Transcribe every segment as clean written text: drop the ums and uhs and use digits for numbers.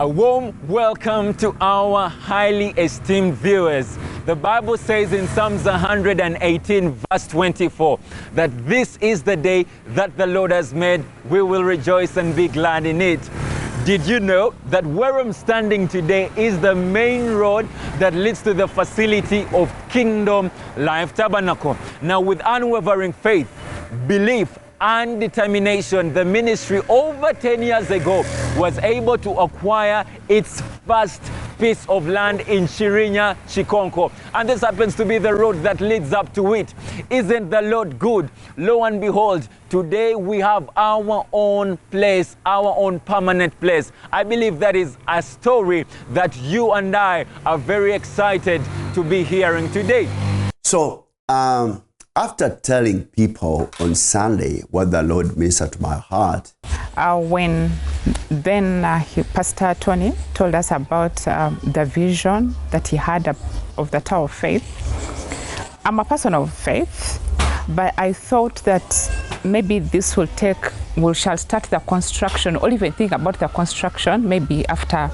A warm welcome to our highly esteemed viewers. The Bible says in Psalms 118 verse 24 that this is the day that the Lord has made. We will rejoice and be glad in it. Did you know that where I'm standing today is the main road that leads to the facility of Kingdom Life Tabernacle? Now, with unwavering faith, belief, and determination, the ministry over 10 years ago was able to acquire its first piece of land in Shirinya, Chikonko. And this happens to be the road that leads up to it. Isn't the Lord good? Lo and behold, today we have our own place, our own permanent place. I believe that is a story that you and I are very excited to be hearing today. So, after telling people on Sunday what the Lord ministered to my heart, when Pastor Tony told us about the vision that he had of the Tower of Faith, I'm a person of faith, but I thought that maybe this we shall start the construction, or even think about the construction maybe after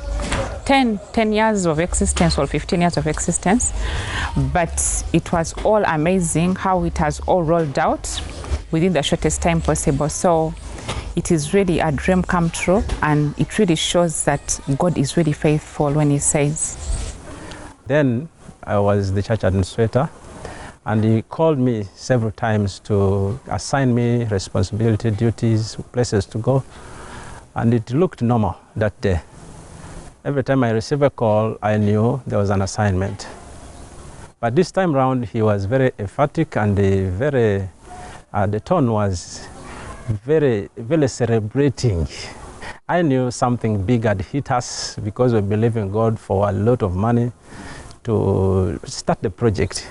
10 years of existence or 15 years of existence. But it was all amazing how it has all rolled out within the shortest time possible. So it is really a dream come true, and it really shows that God is really faithful when he says. Then I was the church administrator, and he called me several times to assign me responsibility, duties, places to go, and it looked normal that day. Every time I received a call, I knew there was an assignment. But this time round, he was very emphatic, and the tone was very, very celebrating. I knew something big had hit us because we believe in God for a lot of money to start the project.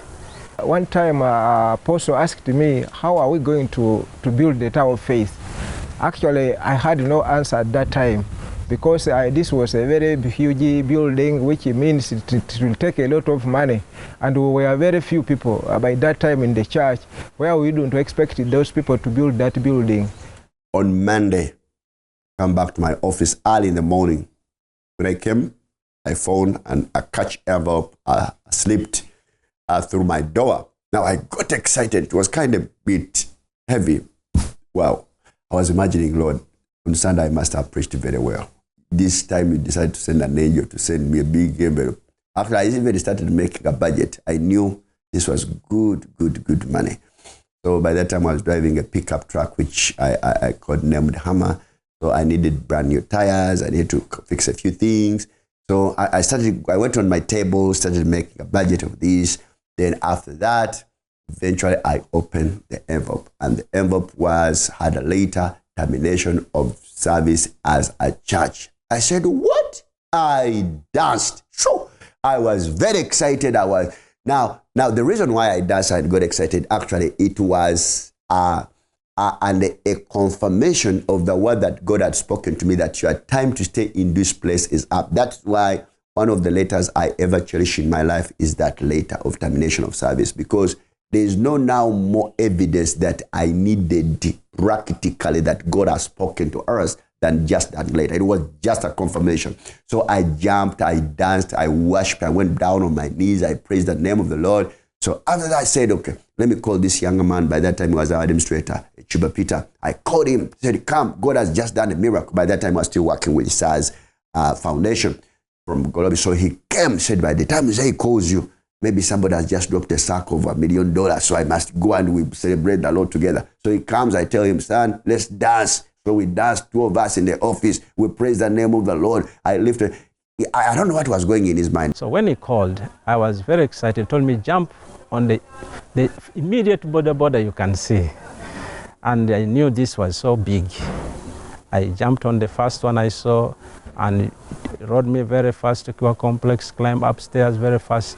One time, Apostle asked me, how are we going to build the Tower of Faith? Actually, I had no answer at that time, because this was a very huge building, which means it will take a lot of money. And we were very few people by that time in the church, where we don't expect those people to build that building. On Monday, I come back to my office early in the morning. When I came, I found a catch envelope slipped through my door. Now I got excited. It was kind of a bit heavy. Wow. I was imagining, Lord, on Sunday I must have preached very well. This time you decided to send an angel to send me a big envelope. After I even started making a budget, I knew this was good money. So by that time I was driving a pickup truck, which I named Hammer. So I needed brand new tires. I needed to fix a few things. So I went on my table, started making a budget of these. Then after that, eventually I opened the envelope, and the envelope had a later termination of service as a church. I said, what? I danced. So I was very excited. Now the reason why I danced and got excited, actually, it was a confirmation of the word that God had spoken to me, that your time to stay in this place is up. That's why one of the letters I ever cherish in my life is that letter of termination of service, because there is no now more evidence that I needed practically that God has spoken to us than just that letter. It was just a confirmation. So I jumped, I danced, I worshiped, I went down on my knees, I praised the name of the Lord. So after that, I said, okay, let me call this younger man. By that time, he was our administrator, Chuba Peter. I called him, said, come, God has just done a miracle. By that time, I was still working with SARS Foundation from Golobi. So he came, said, by the time he calls you, maybe somebody has just dropped a sack of $1 million, so I must go and we celebrate the Lord together. So he comes, I tell him, son, let's dance. So we danced, two of us in the office. We praised the name of the Lord. I lifted. I don't know what was going in his mind. So when he called, I was very excited. He told me, jump on the immediate border you can see. And I knew this was so big. I jumped on the first one I saw, and it rode me very fast to Kua Complex, climbed upstairs very fast,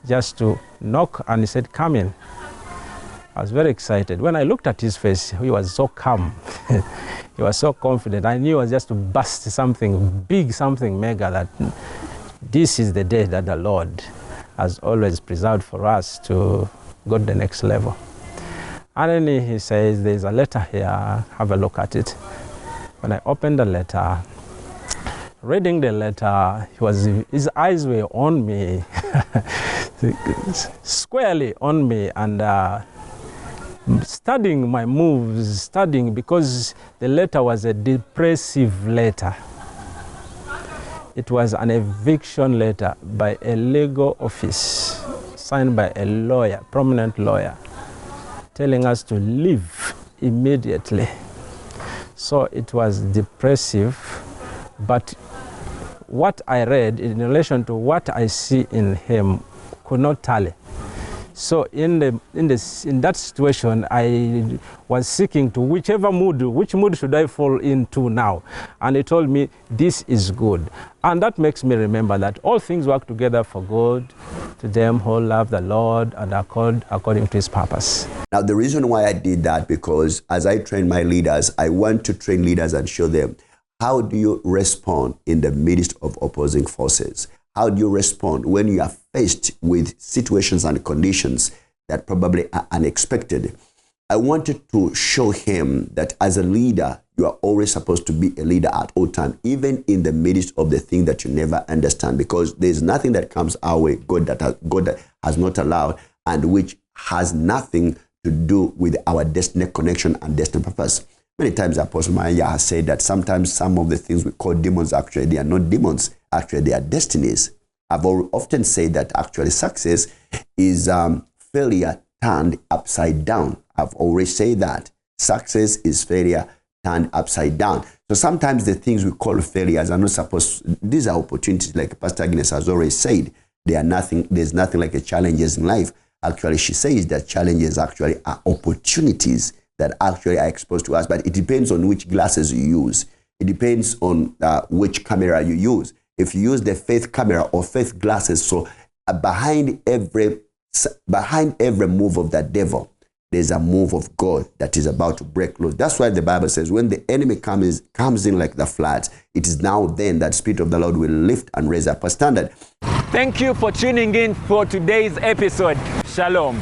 just to knock, and he said, come in. I was very excited. When I looked at his face, he was so calm. He was so confident. I knew it was just to bust something big, something mega, that this is the day that the Lord has always preserved for us to go to the next level. And then he says, there's a letter here, have a look at it. When I opened the letter, reading the letter, his eyes were on me, squarely on me, and studying my moves, because the letter was a depressive letter. It was an eviction letter by a legal office, signed by a lawyer, prominent lawyer, telling us to leave immediately. So it was depressive, but what I read in relation to what I see in him could not tally. So in that situation, I was seeking to which mood should I fall into now? And he told me, this is good. And that makes me remember that all things work together for good to them who love the Lord and according to his purpose. Now, the reason why I did that, because as I train my leaders, I want to train leaders and show them, how do you respond in the midst of opposing forces? How do you respond when you are faced with situations and conditions that probably are unexpected? I wanted to show him that as a leader, you are always supposed to be a leader at all times, even in the midst of the thing that you never understand, because there's nothing that comes our way, God that has not allowed, and which has nothing to do with our destiny connection and destiny purpose. Many times Apostle Maya has said that sometimes some of the things we call demons, actually, they are not demons. Actually, they are destinies. I've often said that actually success is failure turned upside down. I've always said that. Success is failure turned upside down. So sometimes the things we call failures are not supposed to, these are opportunities, like Pastor Agnes has already said. There's nothing like a challenges in life. Actually, she says that challenges actually are opportunities that actually are exposed to us, but it depends on which glasses you use. It depends on which camera you use. If you use the faith camera or faith glasses, so behind every move of the devil, there's a move of God that is about to break loose. That's why the Bible says when the enemy comes in like the floods, it is now then that the Spirit of the Lord will lift and raise up a standard. Thank you for tuning in for today's episode. Shalom.